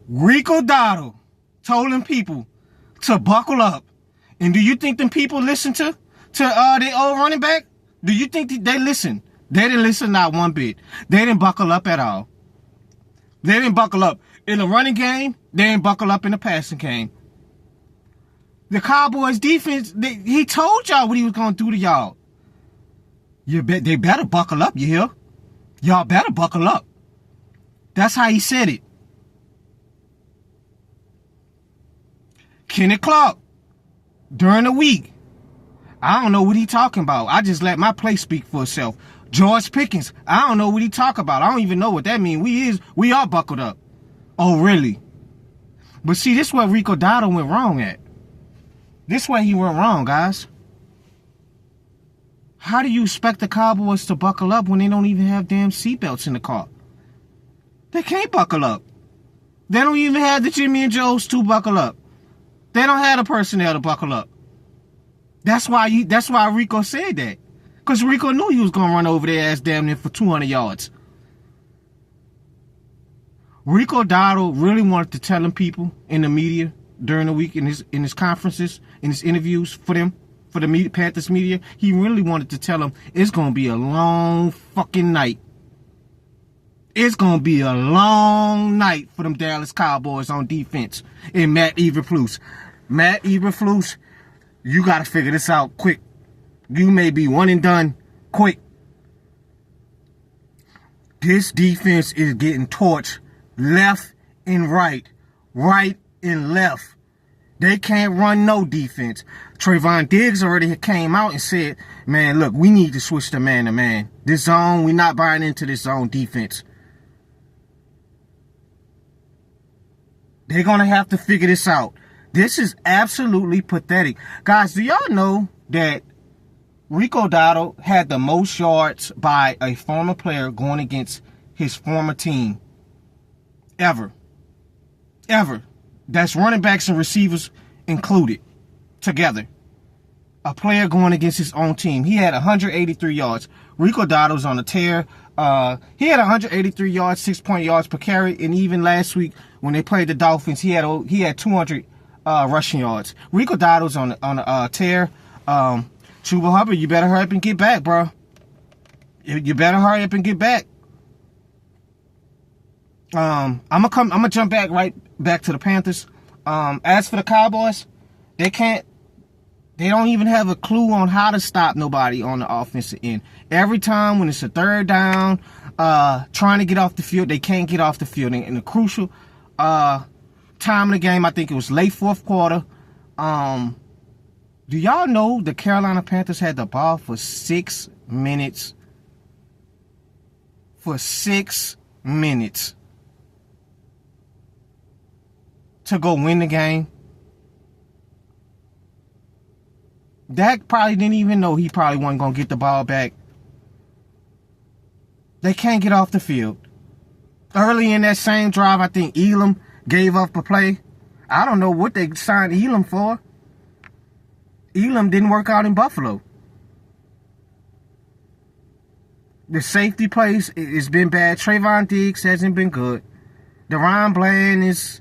Rico Dowdle told them people to buckle up. And do you think them people listen to their old running back? Do you think they listen? They didn't listen not one bit. They didn't buckle up at all. They didn't buckle up in the running game. They didn't buckle up in the passing game. The Cowboys defense, he told y'all what he was going to do to y'all. They better buckle up, you hear? Y'all better buckle up. That's how he said it. Kenny Clark, during the week, I don't know what he talking about. I just let my play speak for itself. George Pickens, I don't know what he talk about. I don't even know what that means. We are buckled up. Oh, really? But see, this is where Rico Dowdle went wrong at. This is where he went wrong, guys. How do you expect the Cowboys to buckle up when they don't even have damn seatbelts in the car? They can't buckle up. They don't even have the Jimmy and Joes to buckle up. They don't have the personnel to buckle up. That's why Rico said that. Because Rico knew he was going to run over their ass damn near for 200 yards. Rico Dowdle really wanted to tell them people in the media during the week in his conferences, in his interviews for the Panthers media. He really wanted to tell them it's going to be a long fucking night. It's going to be a long night for them Dallas Cowboys on defense and Matt Eberflus. Matt Eberflus, you got to figure this out quick. You may be one and done quick. This defense is getting torched left and right and left. They can't run no defense. Trayvon Diggs already came out and said, man, look, we need to switch to man-to-man. This zone, we're not buying into this zone defense. They're going to have to figure this out. This is absolutely pathetic. Guys, do y'all know that Rico Dowdle had the most yards by a former player going against his former team ever? Ever. That's running backs and receivers included together. A player going against his own team. He had 183 yards. Rico Dowdle was on a tear. He had 183 yards, 6 yards per carry, and even last week when they played the Dolphins, he had 200 rushing yards. Rico Dowdle was on a tear. Chuba Hubbard, you better hurry up and get back, bro. You better hurry up and get back. I'm gonna jump right back to the Panthers. As for the Cowboys, they don't even have a clue on how to stop nobody on the offensive end. Every time when it's a third down, trying to get off the field, they can't get off the field. In the crucial time of the game, I think it was late fourth quarter. Do y'all know the Carolina Panthers had the ball for 6 minutes? For 6 minutes. To go win the game. Dak probably didn't even know he probably wasn't going to get the ball back. They can't get off the field. Early in that same drive, I think Elam gave up a play. I don't know what they signed Elam for. Elam didn't work out in Buffalo. The safety plays has been bad. Trayvon Diggs hasn't been good. Deron Bland is...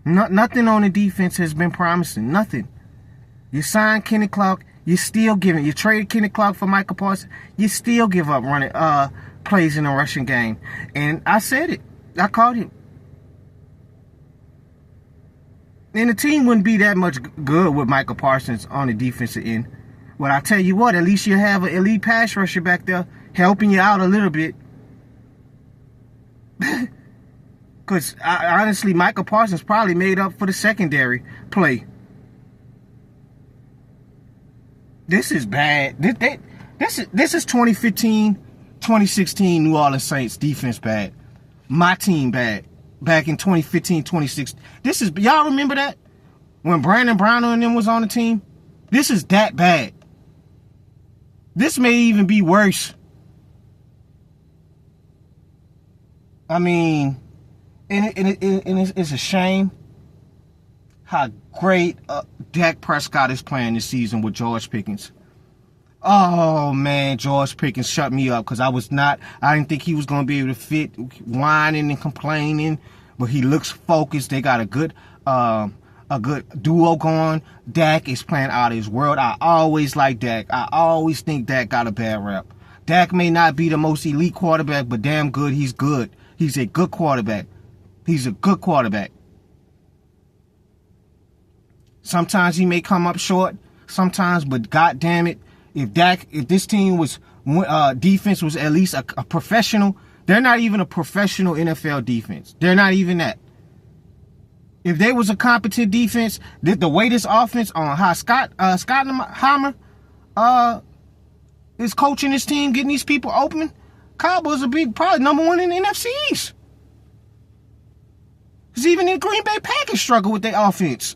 nothing on the defense has been promising. Nothing. You signed Kenny Clark, you still giving. You traded Kenny Clark for Michael Parsons, you still give up running plays in the rushing game. And I said it. I called him. And the team wouldn't be that much good with Michael Parsons on the defensive end. But I tell you what, at least you have an elite pass rusher back there helping you out a little bit. Because honestly, Michael Parsons probably made up for the secondary play. This is bad. This is 2015, 2016 New Orleans Saints defense bad. My team bad. Back in 2015, 2016. Y'all remember that? When Brandon Browner and them was on the team? This is that bad. This may even be worse. I mean, and it's a shame how great Dak Prescott is playing this season with George Pickens. Oh, man, George Pickens shut me up because I didn't think he was going to be able to fit, whining and complaining, but he looks focused. They got a good duo going. Dak is playing out of his world. I always like Dak. I always think Dak got a bad rep. Dak may not be the most elite quarterback, but damn good, he's good. He's a good quarterback. He's a good quarterback. Sometimes he may come up short, sometimes, but God damn it, if this team was defense was at least a professional, they're not even a professional NFL defense. They're not even that. If they was a competent defense, the way this offense on how Schottenheimer is coaching this team, getting these people open, Cowboys will be probably number one in the NFC East. Because even in Green Bay, Packers struggle with their offense.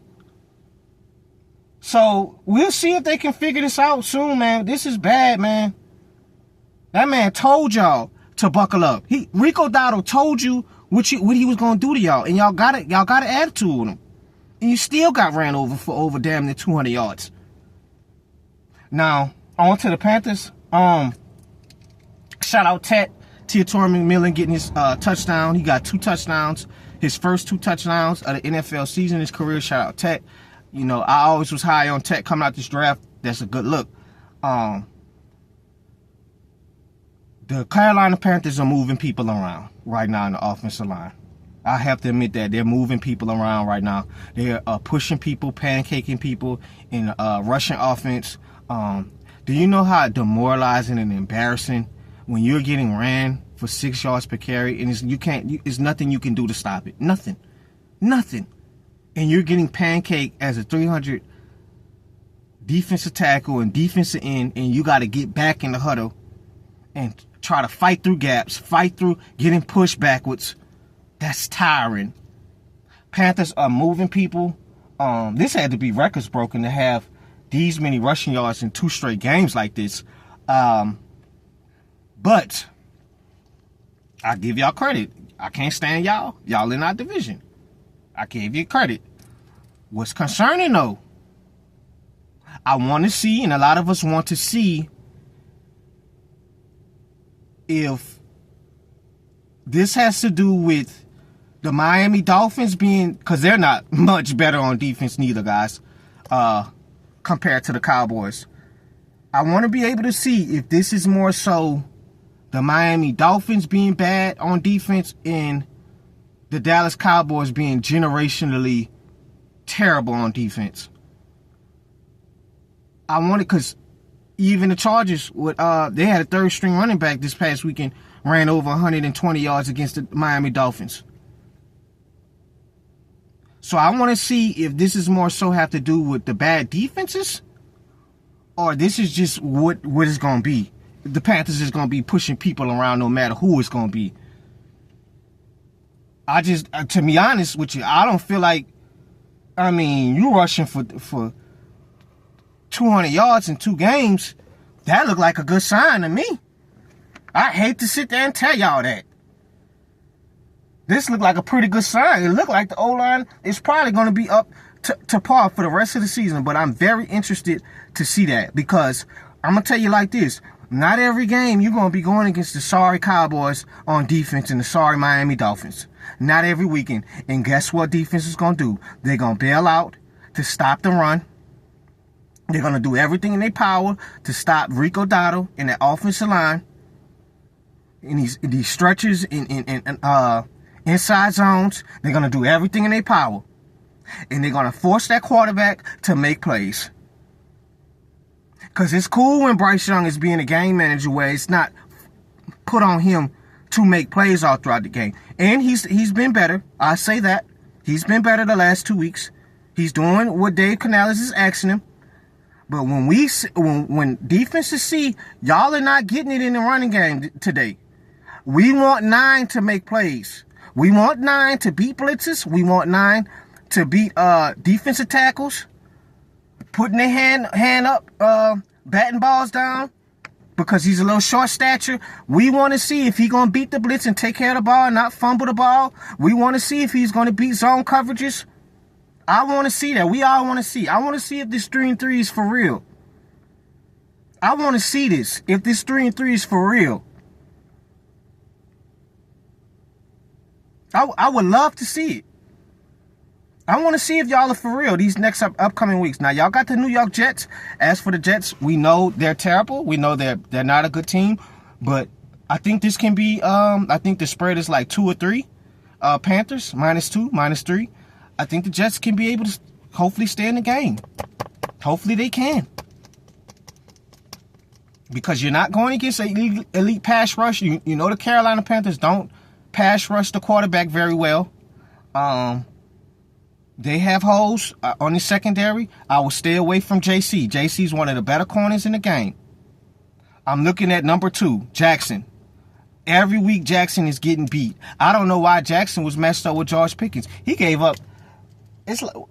So we'll see if they can figure this out soon, man. This is bad, man. That man told y'all to buckle up. Rico Dowdle told you what he was gonna do to y'all, and y'all got an attitude with him, and you still got ran over for over damn near 200 yards. Now on to the Panthers. Shout out Ted Teotihuacan McMillan getting his touchdown. He got 2 touchdowns. His first 2 touchdowns of the NFL season, his career. Shout out Ted. You know, I always was high on Ted coming out this draft. That's a good look. The Carolina Panthers are moving people around right now in the offensive line. I have to admit that they're moving people around right now. They're pushing people, pancaking people in rushing offense. Do you know how demoralizing and embarrassing when you're getting ran for 6 yards per carry and it's nothing you can do to stop it? Nothing. And you're getting pancaked as a 300 defensive tackle and defensive end, and you got to get back in the huddle and try to fight through gaps, fight through getting pushed backwards. That's tiring. Panthers are moving people. This had to be records broken to have these many rushing yards in 2 straight games like this. But I give y'all credit. I can't stand y'all. Y'all in our division. I gave you credit. What's concerning, though, I want to see, and a lot of us want to see, if this has to do with the Miami Dolphins being, because they're not much better on defense neither, guys, compared to the Cowboys. I want to be able to see if this is more so the Miami Dolphins being bad on defense and the Dallas Cowboys being generationally terrible on defense. I want it because even the Chargers, they had a 3rd-string running back this past weekend, ran over 120 yards against the Miami Dolphins. So I want to see if this is more so have to do with the bad defenses, or this is just what it's going to be. The Panthers is going to be pushing people around no matter who it's going to be. I just, to be honest with you, I don't feel like, you rushing for 200 yards in 2 games. That looked like a good sign to me. I hate to sit there and tell y'all that. This looked like a pretty good sign. It looked like the O-line is probably going to be up to par for the rest of the season. But I'm very interested to see that, because I'm going to tell you like this. Not every game you're going to be going against the sorry Cowboys on defense and the sorry Miami Dolphins. Not every weekend. And guess what defense is going to do? They're going to bail out to stop the run. They're going to do everything in their power to stop Rico Dowdle in the offensive line. In these stretches, in inside zones. They're going to do everything in their power. And they're going to force that quarterback to make plays. Because it's cool when Bryce Young is being a game manager where it's not put on him to make plays all throughout the game. And he's been better. I say that. He's been better the last 2 weeks. He's doing what Dave Canales is asking him. But when defenses see y'all are not getting it in the running game today, we want 9 to make plays. We want 9 to beat blitzes. We want 9 to beat defensive tackles, putting their hand up, batting balls down, because he's a little short stature. We want to see if he's going to beat the blitz and take care of the ball and not fumble the ball. We want to see if he's going to beat zone coverages. I want to see that. We all want to see. I want to see if this 3-3 is for real. I want to see this. If this 3-3 is for real, I would love to see it. I want to see if y'all are for real these next upcoming weeks. Now, y'all got the New York Jets. As for the Jets, we know they're terrible. We know they're not a good team. But I think this can be, I think the spread is like 2 or 3. Panthers, -2, -3. I think the Jets can be able to hopefully stay in the game. Hopefully they can. Because you're not going against an elite pass rush. You know the Carolina Panthers don't pass rush the quarterback very well. They have holes on the secondary. I will stay away from Jaycee. Jaycee's one of the better corners in the game. I'm looking at number 2, Jackson. Every week, Jackson is getting beat. I don't know why Jackson was messed up with George Pickens. He gave up.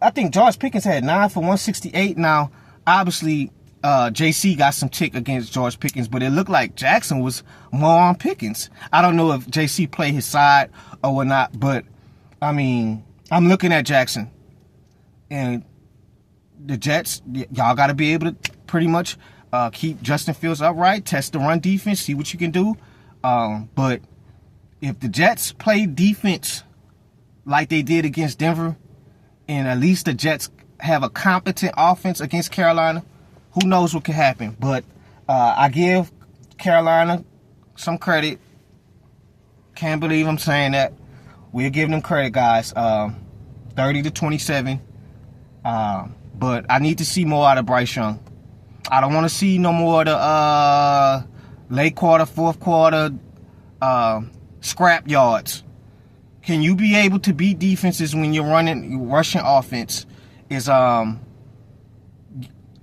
I think George Pickens had 9 for 168. Now, obviously, Jaycee got some tick against George Pickens, but it looked like Jackson was more on Pickens. I don't know if Jaycee played his side or whatnot, but, I mean, I'm looking at Jackson. And the Jets, y'all got to be able to pretty much keep Justin Fields upright, test the run defense, see what you can do. But if the Jets play defense like they did against Denver, and at least the Jets have a competent offense against Carolina, who knows what could happen. But I give Carolina some credit. Can't believe I'm saying that. We're giving them credit, guys. 30-27. But I need to see more out of Bryce Young. I don't want to see no more of the late quarter, fourth quarter scrap yards. Can you be able to beat defenses when you're rushing offense is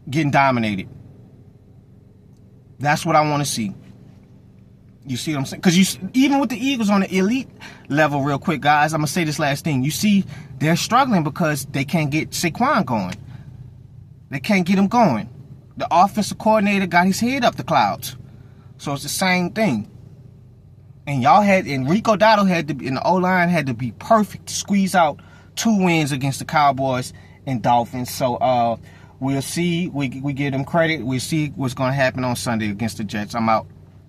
getting dominated? That's what I want to see. You see what I'm saying? Because even with the Eagles on the elite level, real quick, guys, I'm going to say this last thing. You see, they're struggling because they can't get Saquon going. They can't get him going. The offensive coordinator got his head up the clouds. So it's the same thing. And Rico Dowdle and the O-line had to be perfect to squeeze out 2 wins against the Cowboys and Dolphins. So we'll see. We give them credit. We'll see what's going to happen on Sunday against the Jets. I'm out.